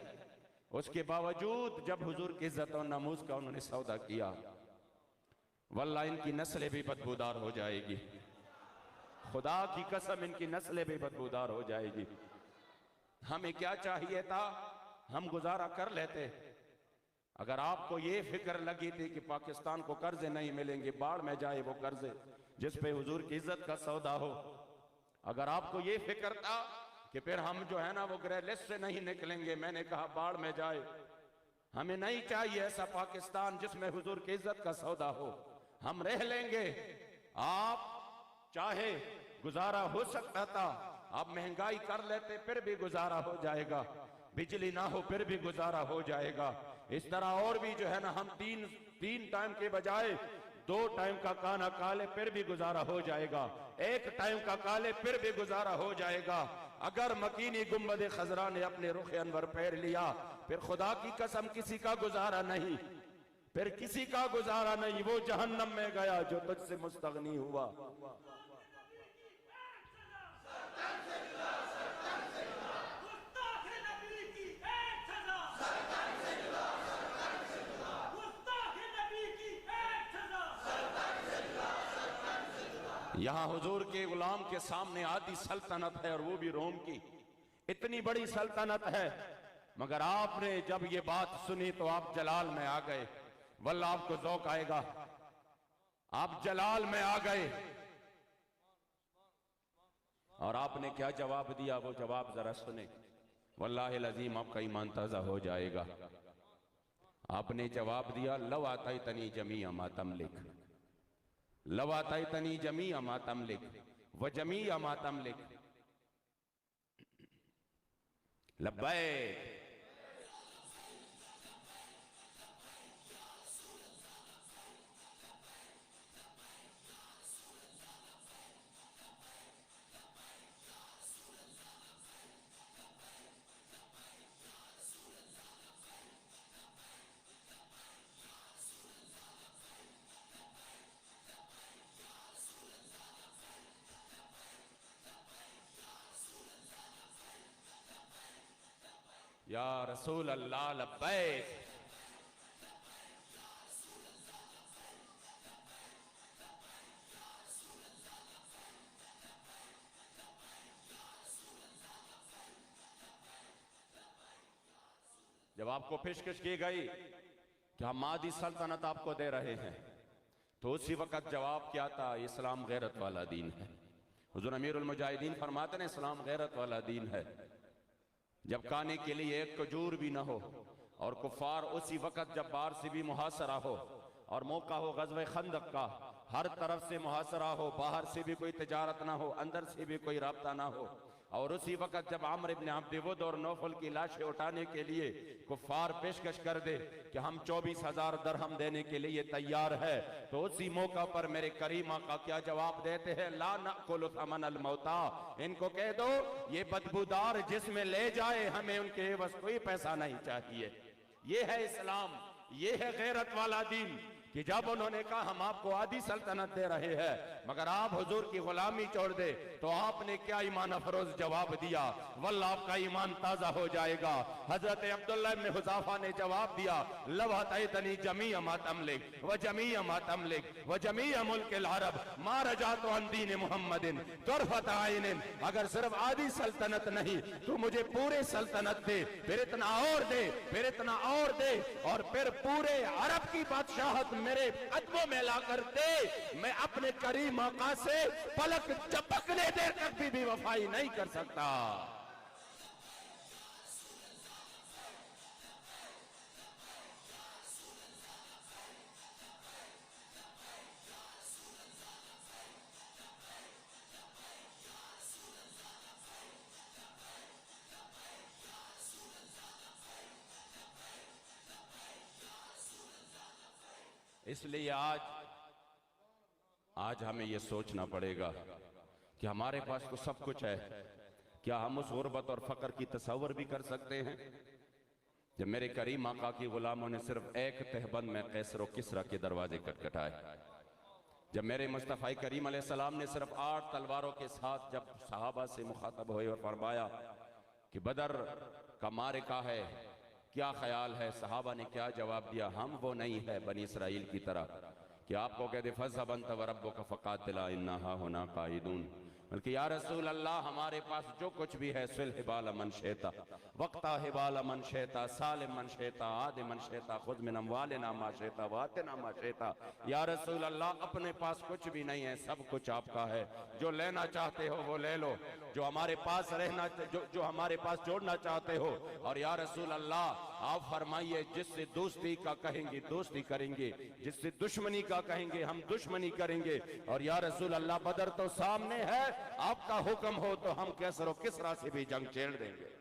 उसके बावजूद जब हुजूर की इज्जत और नामूस का उन्होंने सौदा किया, वल्लाह इनकी नस्लें भी बदबूदार हो जाएगी। खुदा की कसम इनकी नस्लें भी बदबूदार हो जाएगी। हमें क्या चाहिए था? हम गुजारा कर लेते। अगर आपको ये फिक्र लगी थी कि पाकिस्तान को कर्जे नहीं मिलेंगे, बाढ़ में जाए वो कर्जे जिस पे हुजूर की इज्जत का सौदा हो, अगर आपको ये फिक्र था कि फिर हम जो है ना वो ग्रे लिस्ट से नहीं निकलेंगे, मैंने कहा बाढ़ में जाए, हमें नहीं चाहिए ऐसा पाकिस्तान जिसमें हुजूर की इज्जत का सौदा हो। हम रह लेंगे। आप चाहे गुजारा हो सकता था, आप महंगाई कर लेते फिर भी गुजारा हो जाएगा, बिजली ना हो फिर भी गुजारा हो जाएगा। इस तरह और भी जो है ना हम तीन टाइम के बजाय 2 टाइम का खाना खा ले फिर भी गुजारा हो जाएगा, 1 टाइम का खा ले फिर भी गुजारा हो जाएगा। अगर मकीनी गुंबद खजरा ने अपने रुख अनवर पैर लिया, फिर खुदा की कसम किसी का गुजारा नहीं, फिर किसी का गुजारा नहीं। वो जहन्नम में गया जो तुझसे मुस्तगनी हुआ। यहां हुजूर के गुलाम के सामने आधी सल्तनत है, और वो भी रोम की इतनी बड़ी सल्तनत है, मगर आपने जब ये बात सुनी तो आप जलाल में आ गए। वल्लाह आपको ज़ौक़ आएगा, आप जलाल में आ गए। और आपने क्या जवाब दिया, वो जवाब जरा सुने, वल्लाहिल अज़ीम आपका ईमान ताज़ा हो जाएगा। आपने जवाब दिया, लव आतैतनी जमीअ मा तमलिक, लव आतैतनी जमीअ मा तमलिक व जमीअ मा तमलिक लब्बैक। या रसूल अल्लाह लब्बैक। जब आपको पेशकश की गई कि हम आधी सल्तनत आपको दे रहे हैं, तो उसी वक्त जवाब क्या था? इस्लाम गैरत वाला दीन है। हुजूर अमीरुल मुजाहिदीन फरमाते हैं इस्लाम गैरत वाला दीन है। जब खाने के लिए एक खजूर भी ना हो, और कुफार उसी वक्त जब बाहर से भी मुहासरा हो, और मौका हो ग़ज़वे खंदक का, हर तरफ से मुहासरा हो, बाहर से भी कोई तिजारत ना हो, अंदर से भी कोई राब्ता ना हो, और उसी वक्त जब आमर इब्न अब्द वुद और नौफल की लाशें उठाने के लिए कुफार पेशकश कर दे कि हम 24,000 दरहम देने के लिए तैयार है, तो उसी मौका पर मेरे करीम आका क्या जवाब देते हैं? ला नअकुलु थमनल मौता। इनको कह दो ये बदबूदार जिसमें ले जाए, हमें उनके एवज कोई पैसा नहीं चाहिए। ये है इस्लाम, ये है गैरत वाला दीन। कि जब उन्होंने कहा हम आपको आधी सल्तनत दे रहे हैं मगर आप हुजूर की गुलामी छोड़ दे, तो आपने क्या ईमान अफरोज जवाब दिया, वल्लाह आपका ईमान ताजा हो जाएगा। हजरत अब्दुल्ला इब्न हुज़ाफा ने जवाब दिया, लव अतैतनी जमीअ मा तमलिक व जमीअ मा तमलिक व जमीअ मुल्किल अरब मा रजातु अन दीन मुहम्मदिन तुरफत आइनिन। अगर सिर्फ आधी सल्तनत नहीं तो मुझे पूरे सल्तनत दे, फिर इतना और दे, फिर इतना और दे, और फिर पूरे अरब की बादशाहत मेरे कदमों में ला कर दे। मैं अपने करीम आका से पलक झपकने देर तक भी बेवफाई नहीं कर सकता। इसलिए आज हमें यह सोचना पड़ेगा कि हमारे पास तो सब कुछ है, क्या हम उस गुर्बत और फकर की तस्वर भी कर सकते हैं? जब मेरे करीम आका की गुलामों ने सिर्फ एक तहबंद में कैसर और किसरा के दरवाजे खटखटाए, जब मेरे मुस्तफ़ा करीम अलैहिस्सलाम ने सिर्फ 8 तलवारों के साथ जब सहाबा से मुखातब हुए और फरमाया कि बदर का मारिका है, क्या ख्याल है? सहाबा ने क्या जवाब दिया? हम वो नहीं है बनी इसराइल की तरह कि आपको कहते फज़हब अंत व रब्बुका फ़क़ातिला इन्ना हाहुना क़ाइदून, बल्कि या रसूल अल्लाह हमारे पास जो कुछ भी है सुल हिबाल मन शेता वक्ता हिबाल मन शेता साल मन शेता आदि मन शेता खुद मिन अम्वालिना मा शेता वातिना मा शेता। या रसूल अल्लाह अपने पास कुछ भी नहीं है, सब कुछ आपका है, जो लेना चाहते हो वो ले लो, जो हमारे पास रहना जो हमारे पास जोड़ना चाहते हो। और या रसूल अल्लाह आप फरमाइए जिससे दोस्ती का कहेंगे दोस्ती करेंगे, जिससे दुश्मनी का कहेंगे हम दुश्मनी करेंगे। और या रसूल अल्लाह बदर तो सामने है, आपका हुक्म हो तो हम कैसर और किसरा से भी जंग छेड़ देंगे।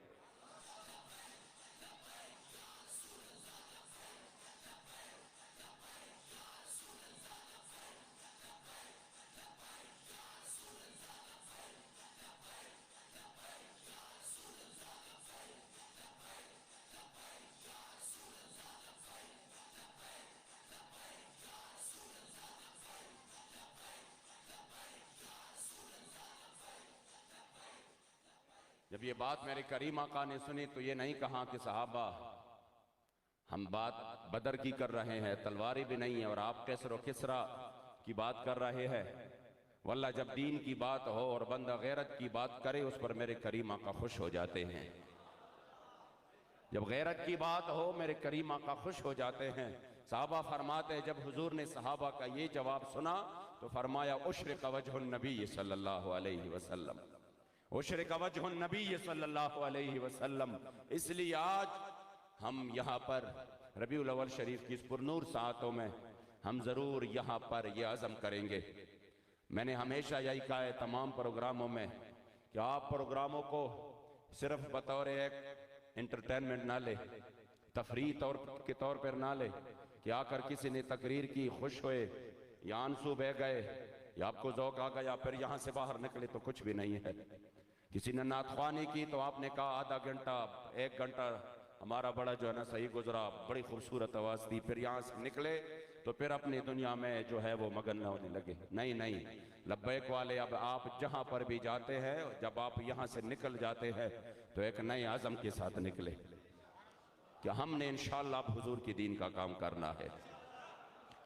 जब ये बात मेरे करीम आका ने सुनी तो ये नहीं कहा कि सहाबा हम बात बदर की कर रहे हैं, तलवारें भी नहीं है और आप कैसर और किसरा की बात कर रहे हैं। वल्लाह जब दीन की बात हो और बंदा गैरत की बात करे उस पर मेरे करीम आका खुश हो जाते हैं। जब गैरत की बात हो मेरे करीम आका खुश हो जाते हैं। सहाबा फरमाते हैं जब हुजूर ने सहाबा का ये जवाब सुना तो फरमाया उश्रिक़ वजहुन नबी सल्लल्लाहु अलैहि वसल्लम, उश्रिक़ वजहुन नबी सल्लल्लाहु अलैहि वसल्लम। इसलिए आज हम यहाँ पर रबीउल अव्वल शरीफ की इस पुरनूर सातों में हम जरूर यहाँ पर यह अज़म करेंगे। मैंने हमेशा यही कहा है तमाम प्रोग्रामों में कि आप प्रोग्रामों को सिर्फ बतौर एक एंटरटेनमेंट ना ले, तफरीह के तौर पर ना ले कि आकर किसी ने तकरीर की खुश हुए या आंसू बह गए या आपको ज़ौक़ आ गया फिर यहाँ से बाहर निकले तो कुछ भी नहीं है। किसी ने नातख्वानी की तो आपने कहा आधा घंटा 1 घंटा हमारा बड़ा जो है ना सही गुजरा, बड़ी खूबसूरत आवाज़ थी, फिर यहाँ से निकले तो फिर अपनी दुनिया में जो है वो मगन न होने लगे। नहीं नहीं, लब्बैक वाले अब आप जहाँ पर भी जाते हैं जब आप यहाँ से निकल जाते हैं तो एक नए आज़म के साथ निकले कि हमने इंशाअल्लाह हुजूर के दीन का काम करना है,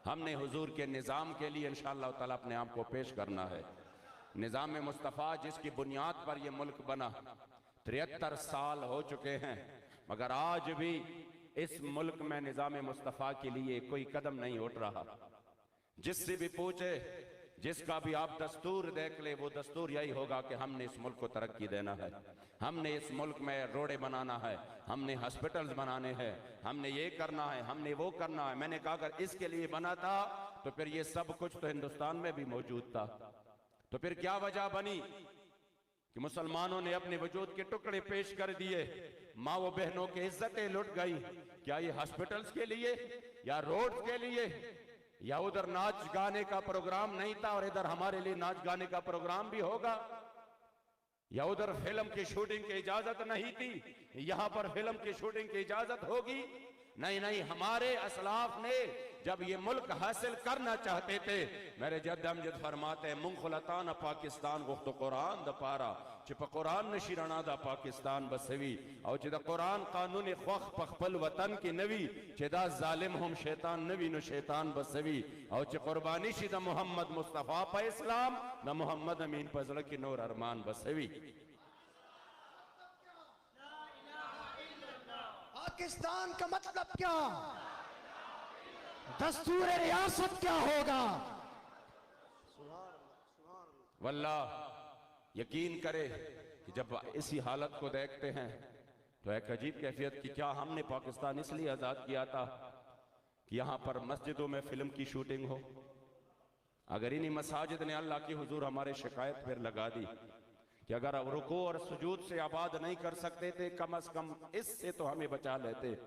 हमने हुजूर के निज़ाम के लिए इंशाअल्लाह ताला अपने आप को पेश करना है। निज़ाम मुस्तफ़ा जिसकी बुनियाद पर यह मुल्क बना 73 साल हो चुके हैं मगर आज भी इस मुल्क में निज़ाम मुस्तफ़ा के लिए कोई कदम नहीं उठ रहा। जिससे भी पूछे, जिसका भी आप दस्तूर देख ले, वो दस्तूर यही होगा कि हमने इस मुल्क को तरक्की देना है, हमने इस मुल्क में रोडे बनाना है, हमने हॉस्पिटल्स बनाने हैं, हमने ये करना है, हमने वो करना है। मैंने कहा अगर इसके लिए बना था तो फिर ये सब कुछ तो हिंदुस्तान में भी मौजूद था, तो फिर क्या वजह बनी कि मुसलमानों ने अपने वजूद के टुकड़े पेश कर दिए, माँ व बहनों की इज्जतें लुट गई। क्या ये हॉस्पिटल्स के लिए या रोड्स के लिए या उधर नाच गाने का प्रोग्राम नहीं था और इधर हमारे लिए नाच गाने का प्रोग्राम भी होगा, या उधर फिल्म की शूटिंग की इजाजत नहीं थी यहां पर फिल्म की शूटिंग की इजाजत होगी? नहीं नहीं, हमारे असलाफ ने जब ये मुल्क हासिल करना चाहते थे, मेरे जद अमजद फरमाते हैं मुंखलतान पाकिस्तान गुफ्त कुरान द पारा चिप कुरान नशीराना दा पाकिस्तान बसवी और चिदा कुरान कानून ख्वख पखपल वतन की नवी चिदा जालिम हम शैतान नवी नो शैतान बसवी और च कुर्बानी शिदा मोहम्मद मुस्तफ़ा पा इस्लाम न मोहम्मद अमीन पजल की नूर अरमान बसवी। पाकिस्तान का मतलब क्या, दस्तूर रियासत क्या होगा। वल्लाह यकीन करे कि जब इसी हालत को देखते हैं तो एक अजीब कैफियत की क्या हमने पाकिस्तान इसलिए आजाद किया था कि यहां पर मस्जिदों में फिल्म की शूटिंग हो। अगर इन्हीं मसाजिद ने अल्लाह की हुजूर हमारे शिकायत पर लगा दी कि अगर अब रुको और सुजूद से आबाद नहीं कर सकते थे, कम से कम इससे तो हमें बचा लेते।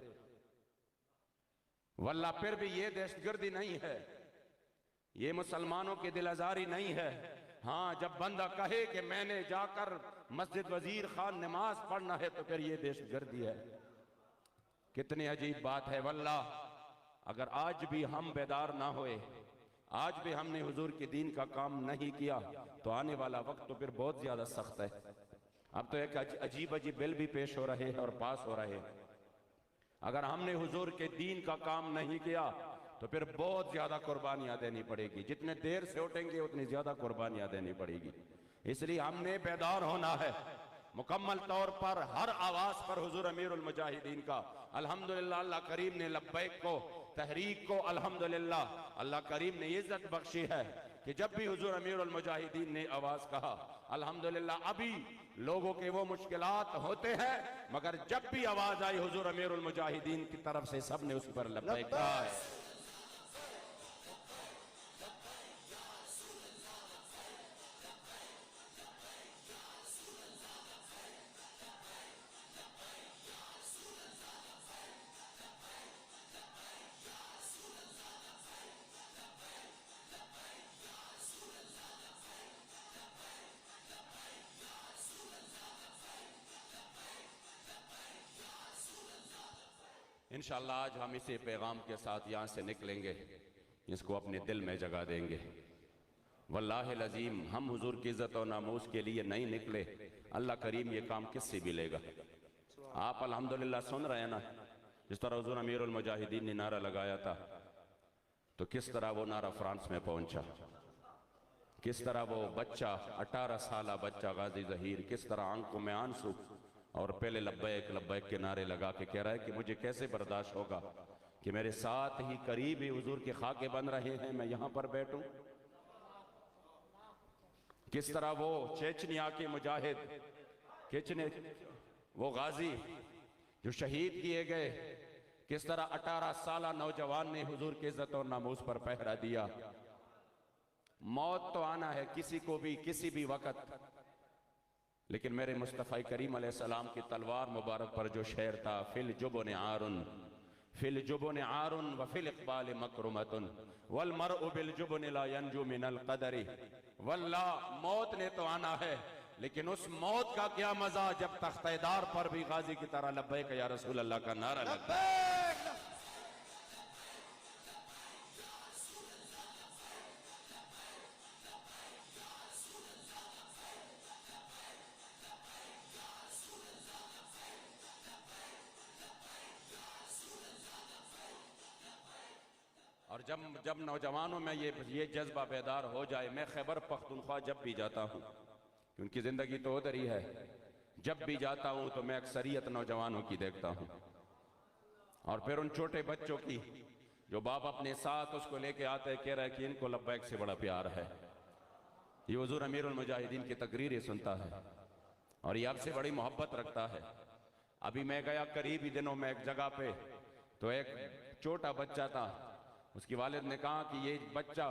वल्ला फिर भी ये दहशतगर्दी नहीं है, ये मुसलमानों की दिल आजारी नहीं है। हाँ, जब बंदा कहे कि मैंने जाकर मस्जिद वजीर खान नमाज पढ़ना है तो फिर ये दहशतगर्दी है। कितनी अजीब बात है। वल्ला अगर आज भी हम बेदार ना होए, आज भी हमने हुजूर के दीन का काम नहीं किया तो आने वाला वक्त तो फिर बहुत ज्यादा सख्त है। अब तो एक अजीब अजीब बिल भी पेश हो रहे हैं और पास हो रहे हैं। अगर हमने हुजूर के दीन का काम नहीं किया तो फिर बहुत ज्यादा कुर्बानियां देनी पड़ेगी। जितने देर से उठेंगे उतनी ज्यादा कुर्बानियां देनी पड़ेगी। इसलिए हमने बेदार होना है मुकम्मल तौर पर। हर आवाज पर हुजूर अमीरुल मुजाहिदीन का अल्हम्दुलिल्लाह अल्लाह करीम ने लब्बैक को तहरीक को अल्हम्दुलिल्लाह अल्लाह करीम ने इज्जत बख्शी है कि जब भी हुजूर अमीरुल मुजाहिदीन ने आवाज कहा अल्हम्दुलिल्लाह। अभी लोगों के वो मुश्किलात होते हैं मगर जब भी आवाज आई हुजूर अमीरुल मुजाहिदीन की तरफ से सबने उस पर लब्बैक कहा है। इंशाअल्लाह आज हम इसी पैगाम के साथ यहाँ से निकलेंगे, इसको अपने दिल में जगा देंगे। वल्लाह अज़ीम हम हुजूर की इज्जत और नामूस के लिए नहीं निकले, अल्लाह करीम ये काम किससे भी लेगा। आप अल्हम्दुलिल्लाह सुन रहे हैं ना, जिस तरह हुजूर अमीरुल मुजाहिदीन ने नारा लगाया था तो किस तरह वो नारा फ्रांस में पहुंचा, किस तरह वो बच्चा 18 साल बच्चा गाजी जहीर किस तरह आंखों में आंसू और पहले लब्बैक लब्बैक के नारे लगा के कह रहा है कि मुझे कैसे बर्दाश्त होगा कि मेरे साथ ही करीब ही हुजूर के खाके बन रहे हैं, मैं यहां पर बैठूं। किस तरह वो चेचनिया के मुजाहिद वो गाजी जो शहीद किए गए, किस तरह 18 साल नौजवान ने हुजूर की इज्जत और नामूस पर पहरा दिया। मौत तो आना है किसी को भी किसी भी वक्त, लेकिन मेरे मुस्तफ़ा करीम अलैहिस्सलाम की तलवार मुबारक पर जो शेर था फिल जुबन आरुन व फिल इक़बाल मकरुमतुन वल मरउ बिल जुबन ला यंजु मिनल क़दरी। वल्लाह मौत ने तो आना है, लेकिन उस मौत का क्या मजा जब तख्तेदार पर भी गाजी की तरह लब्बैक या रसूल अल्लाह का नारा लगता है। और जब नौजवानों में ये जज्बा बेदार हो जाए, मैं खैबर पख्तूनख्वा जब भी जाता हूँ, उनकी जिंदगी तो उधर ही है, जब भी जाता हूँ तो मैं अक्सरियत नौजवानों की देखता हूँ। और फिर उन छोटे बच्चों की जो बाप अपने साथ उसको लेके आते कह रहा है कि इनको लब्बैक से बड़ा प्यार है, ये हुजूर अमीरुल मुजाहिदीन की तकरीरें सुनता है और ये आपसे बड़ी मोहब्बत रखता है। अभी मैं गया करीब ही दिनों में एक जगह पे, तो एक छोटा बच्चा था, उसकी वालिद ने कहा कि ये बच्चा,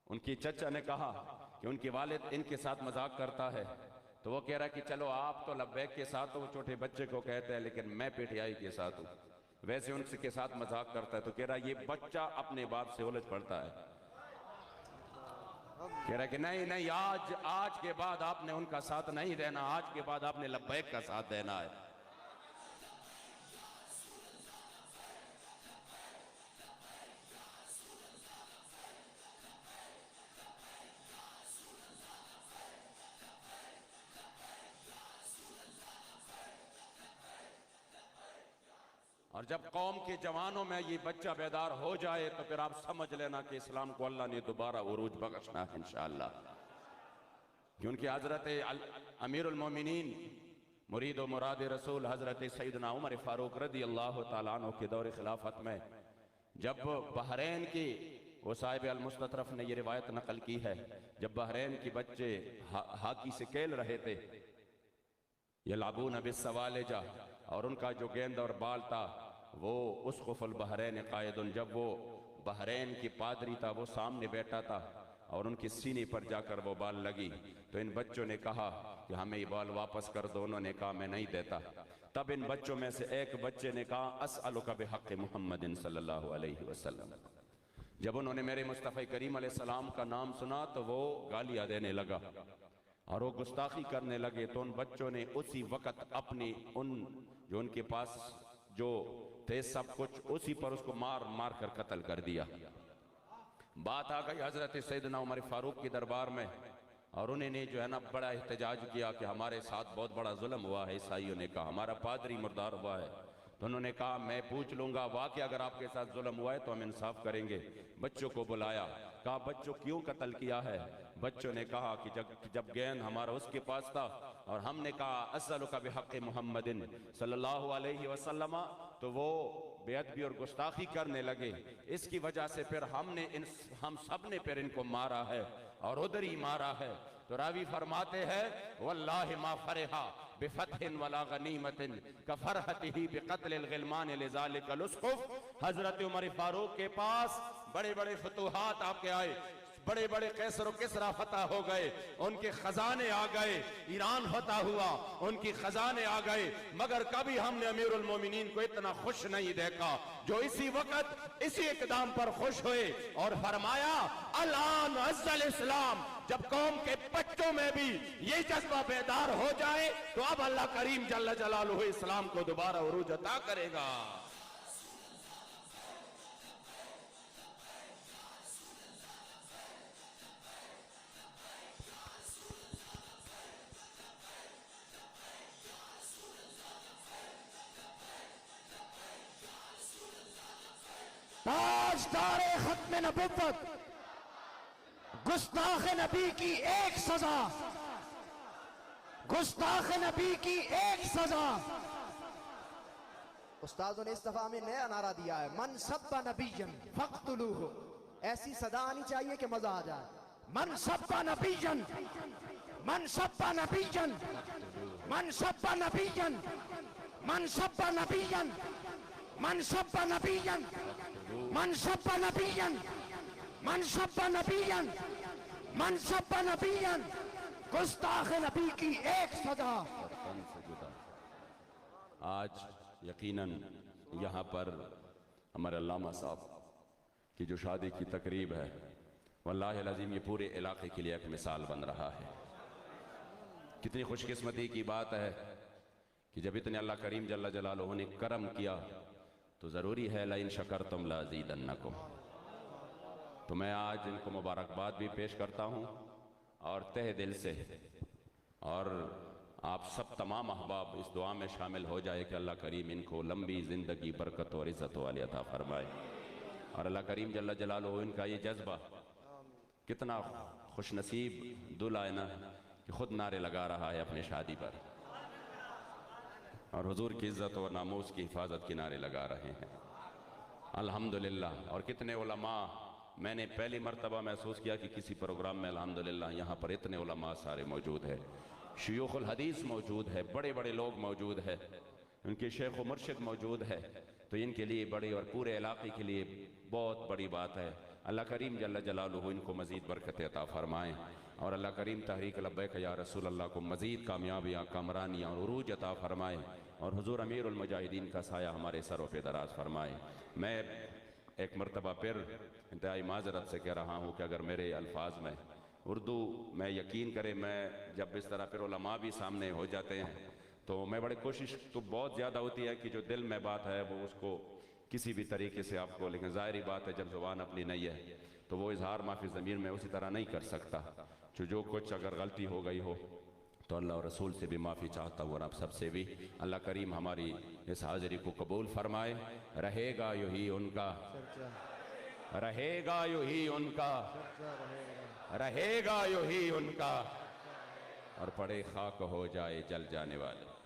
उनकी चचा ने कहा कि उनकी वालिद इनके साथ मजाक करता है, तो वो कह रहा है कि चलो आप तो लब्बैक के साथ हो, वो छोटे बच्चे को कहते हैं, लेकिन मैं पीटीआई के साथ हूँ, वैसे उनके साथ मजाक करता है। तो कह रहा है ये बच्चा अपने बाप से उलझ पड़ता है, कह रहा है कि नहीं नहीं आज के बाद आपने उनका साथ नहीं देना, आज के बाद आपने लब्बैक का साथ देना है। और जब कौम के जवानों में ये बच्चा बेदार हो जाए तो फिर आप समझ लेना कि इस्लाम को अल्लाह ने दोबारा उरूज बख्शना है इंशाअल्लाह। क्योंकि हजरत अमीरुल मोमिनीन मुरीद व मुराद रसूल हजरत सैयदना उमर फारूक रदी अल्लाह तआला अन्हु के दौर खिलाफत में जब बहरैन की वो साहिब अल मुस्ततरफ ने ये रिवायत नकल की है, जब बहरैन के बच्चे हाकी से खेल रहे थे, ये लाबून बिस्सवालिजा, और उनका जो गेंद और बाल था वो उसकुफुल बहरैन कायदुन, जब वो बहरैन की पादरी था वो सामने बैठा था और उनके सीने पर जाकर वो बाल लगी, तो इन बच्चों ने कहा कि हमें ये बाल वापस कर दो। उन्होंने कहा मैं नहीं देता। तब इन बच्चों में से एक बच्चे ने कहा अस्अलुका बिहक़्क़ि मुहम्मदिन सल्लल्लाहु अलैहि वसल्लम। जब उन्होंने मेरे मुस्तफ़ा करीम अलैहिस्सलाम का नाम सुना तो वो गालियां देने लगा और वो गुस्ताखी करने लगे। तो उन बच्चों ने उसी वक्त अपनी उन जो उनके पास जो थे सब कुछ उसी पर उसको मार मार कर कत्ल कर दिया। बात आ गई हजरत सैयदना उमर फारूक के दरबार में और उन्होंने जो है ना बड़ा एहतजाज किया कि हमारे साथ बहुत बड़ा जुल्म हुआ है। ईसाइयों ने कहा हमारा पादरी मुर्दार हुआ है। तो उन्होंने कहा मैं पूछ लूंगा वाकई अगर आपके साथ जुल्म हुआ है तो हम इंसाफ करेंगे। बच्चों को बुलाया, कहा बच्चों क्यों कत्ल किया है? बच्चों ने कहा कि जब गेंद हमारा उसके पास था और हमने कहा अस्अलुका बिहक़्क़ि मुहम्मदिन सल्लल्लाहु अलैहि वसल्लम, तो वो बेअदबी और गुस्ताखी करने लगे। इसकी वजह से फिर हम सब ने फिर इनको मारा है और उधर ही मारा है। तो रावी फरमाते हैं वल्लाहि मा फरहा बिफतहिन वला गनीमतिन कफरहतिही बिक़त्लिल गिलमान लिज़ालिकल उसक़ुफ़। हजरत उमर फारूक के पास बड़े बड़े फतूहात आपके आए, बड़े बड़े कैसर किसरा फतह हो गए, उनके खजाने आ गए, ईरान फतह हुआ, उनकी खजाने आ गए, मगर कभी हमने अमीरुल मोमिनीन को इतना खुश नहीं देखा जो इसी वक्त इसी इक़दाम पर खुश हुए और फरमाया अलान अज़्ज़ल इस्लाम। जब कौम के बच्चों में भी ये जज्बा बेदार हो जाए तो अब अल्लाह करीम जल्ल जलालुहु इस्लाम को दोबारा उरूज अता करेगा। ताजदारे खत्म नबुव्वत गुस्ताख नबी की एक सजा, गुस्ताख नबी की एक सजा। उस्तादों ने इस दफा में नया नारा दिया है मन सब्बा नबीयन फक़्तुलूहु। ऐसी सदा आनी चाहिए कि मजा आ जाए। मन सब्बा नबीयन, मन सब्बा नबीयन, मन सब्बा नबीयन, मन सब्बा नबीयन, मन सब्बा नबीयन, मन सब्बा नबीयन, मन सब्बा नबीयन, मन सब्बा नबीयन। गुस्ताख नबी की एक सजा। आज यकीनन यहाँ पर हमारे अल्लामा साहब की जो शादी की तकरीब है, वल्लाहि अज़ीम ये पूरे इलाके के लिए एक मिसाल बन रहा है। कितनी खुशकिस्मती की बात है कि जब इतने अल्लाह करीम जल्ल जलालुहु ने करम किया तो ज़रूरी है लइन शकरतुम लाज़ीदन्नकुम। तो मैं आज इनको मुबारकबाद भी पेश करता हूँ और तहे दिल से, और आप सब तमाम अहबाब इस दुआ में शामिल हो जाए कि अल्लाह करीम इनको लंबी ज़िंदगी बरकत और इज़्ज़त वाली अता फरमाए। और अल्लाह करीम जल्ल जलालुहु इनका ये जज्बा, कितना खुशनसीब दूल्हा है ना कि खुद नारे लगा रहा है अपनी शादी पर और हुजूर की इज़्ज़त और नामूस की हिफाजत के नारे लगा रहे हैं। अल्हम्दुलिल्लाह। और कितने उलमा, मैंने पहली मर्तबा महसूस किया कि किसी प्रोग्राम में अल्हम्दुलिल्लाह यहाँ पर इतने उलमा सारे मौजूद है, शयूखुल हदीस मौजूद है, बड़े बड़े लोग मौजूद है, उनके शेख व मुर्शिद मौजूद है। तो इनके लिए बड़ी और पूरे इलाके के लिए बहुत बड़ी बात है। अल्लाह करीम जल्ल जलालुहु इनको मज़ीद बरकत अता फरमाएँ और अल्लाह करीम तहरीक लब्बैक या रसूल अल्लाह को मज़ीद कामयाबियाँ, कामरानियाँ और उरूज अता फरमाएँ और हुज़ूर अमीरुल मुजाहिदीन का साया हमारे सरों पे दराज फरमाएँ। मैं एक मरतबा फिर इंतहाई माज़रत से कह रहा हूँ कि अगर मेरे अल्फाज में उर्दू में यकीन करें, मैं जब इस तरह फिर उलमा भी सामने हो जाते हैं तो मैं बड़ी कोशिश तो बहुत ज़्यादा होती है कि जो दिल में बात है वो उसको किसी भी तरीके से आपको, लेकिन ज़ाहिरी बात है जब ज़ुबान अपनी नहीं है तो वो इजहार माफ़ी ज़मीर में उसी तरह नहीं कर सकता। जो कुछ अगर गलती हो गई हो तो अल्लाह और रसूल से भी माफ़ी चाहता हूँ और आप सबसे भी। अल्लाह करीम हमारी इस हाज़िरी को कबूल फरमाए। रहेगा यूं ही उनका, रहेगा यूं ही उनका, रहेगा यूं ही उनका, और पड़े खाक हो जाए जल जाने वाले।